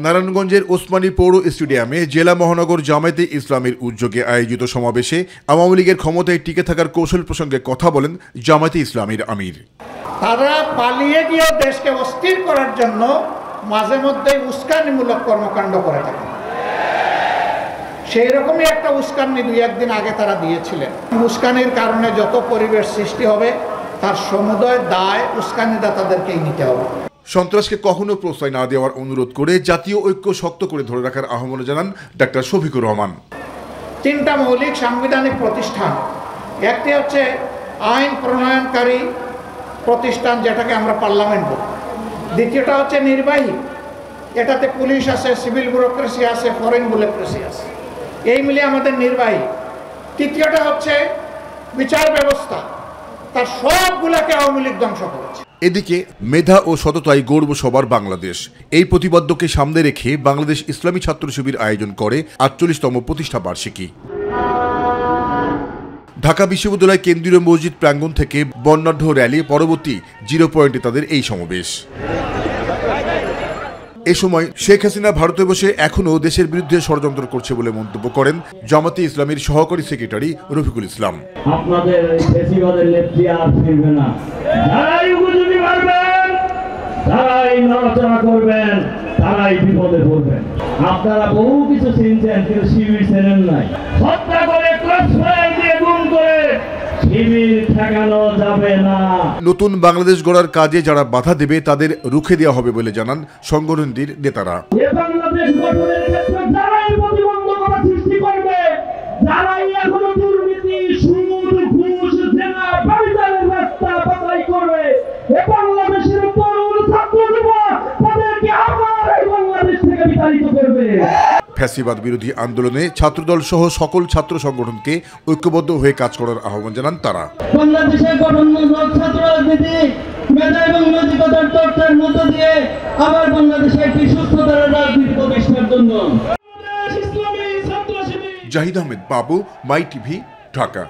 নারায়ণগঞ্জের ওসমানী পৌর স্টেডিয়ামে জেলা মহানগর জামায়াতে ইসলামীর উদ্যোগে আয়োজিত সমাবেশে আওয়ামী লীগের ক্ষমতায় টিকে থাকার কৌশল প্রসঙ্গে কথা বলেন জামায়াতে ইসলামীর আমির। তারা পালিয়ে গিয়ে দেশকে অস্থির করার জন্য মাঝে মধ্যে উস্কানিমূলক কর্মকাণ্ড করে থাকে। সেই রকমই একটা উস্কানি দুই একদিন আগে তারা দিয়েছিলেন। উস্কানির কারণে যত পরিবেশ সৃষ্টি হবে তার সমুদয় দায় উস্কানিদাতাদেরকেই নিতে হবে। সন্ত্রাসকে কখনো প্রশ্রয় না দেওয়ার অনুরোধ করে জাতীয় ঐক্য শক্ত করে ধরে রাখার আহ্বান জানান ডাক্তার শফিকুর রহমান। তিনটা মৌলিক সাংবিধানিক প্রতিষ্ঠান, একটি হচ্ছে আইন প্রণয়নকারী প্রতিষ্ঠান, যেটাকে আমরা পার্লামেন্ট বলি। দ্বিতীয়টা হচ্ছে নির্বাহী, এটাতে পুলিশ আছে, সিভিল ব্যুরোক্রেসি আছে, ফরেন ব্যুরোক্রেসি আছে, এই মিলিয়ে আমাদের নির্বাহী। তৃতীয়টা হচ্ছে বিচার ব্যবস্থা, তার সবগুলোকে আওয়ামী লীগ ধ্বংস করেছে। এদিকে মেধা ও সততায় গর্ব সবার বাংলাদেশ, এই প্রতিপাদ্যকে সামনে রেখে বাংলাদেশ ইসলামী ছাত্র শিবির আয়োজন করে ৪৮তম প্রতিষ্ঠা বার্ষিকী। ঢাকা বিশ্ববিদ্যালয় কেন্দ্রীয় মসজিদ প্রাঙ্গণ থেকে বর্ণাঢ্য র্যালি পরবর্তী জিরো পয়েন্টে তাদের এই সমাবেশ। এ সময় শেখ হাসিনা ভারতে বসে এখনও দেশের বিরুদ্ধে ষড়যন্ত্র করছে বলে মন্তব্য করেন জামায়াতে ইসলামীর সহকারী সেক্রেটারি রফিকুল ইসলাম। আপনাদের ফ্যাসিবাদের নেত্রী আর ফিরবে না। যারাই উপযোগী পারবেন, যারাই নড়াচড়া করবেন, তারাই বিপদে পড়বেন। আপনারা বহু কিছু চিনছেন, কিন্তু শিবির চেনেন নাই। হত্যা করে ক্রসফায়ার দিয়ে গুম করে শিবির ঠেকানো যাবে না। নতুন বাংলাদেশ গড়ার কাজে যারা বাধা দেবে তাদের রুখে দেওয়া হবে বলে জানান সংগঠনটির নেতারা। বাংলাদেশ গঠনের ক্ষেত্রে যারাই প্রতিবন্ধকতা সৃষ্টি করবে, যারাই এখনো দুর্নীতি, সুদ, ঘুষ, জেনা, ব্যভিচারের রাস্তা বাছাই করবে, এ বাংলাদেশের তরুণ ছাত্র যুবক তাদেরকে আবার এই বাংলাদেশ থেকে বিতাড়িত করবে। ফ্যাসিবাদ বিরোধী আন্দোলনে ছাত্রদল সহ সকল ছাত্র সংগঠনকে ঐক্যবদ্ধ হয়ে কাজ করার আহ্বান জানান তারা। বাংলাদেশের গঠনমূলক ছাত্র রাজনীতি মেধা এবং নৈতিকতার চর্চার মধ্য দিয়ে আবার বাংলাদেশে একটি সুস্থতার রাজনীতি প্রতিষ্ঠার জন্য। জাহিদ আহমেদ বাবু, মাই টিভি, ঢাকা।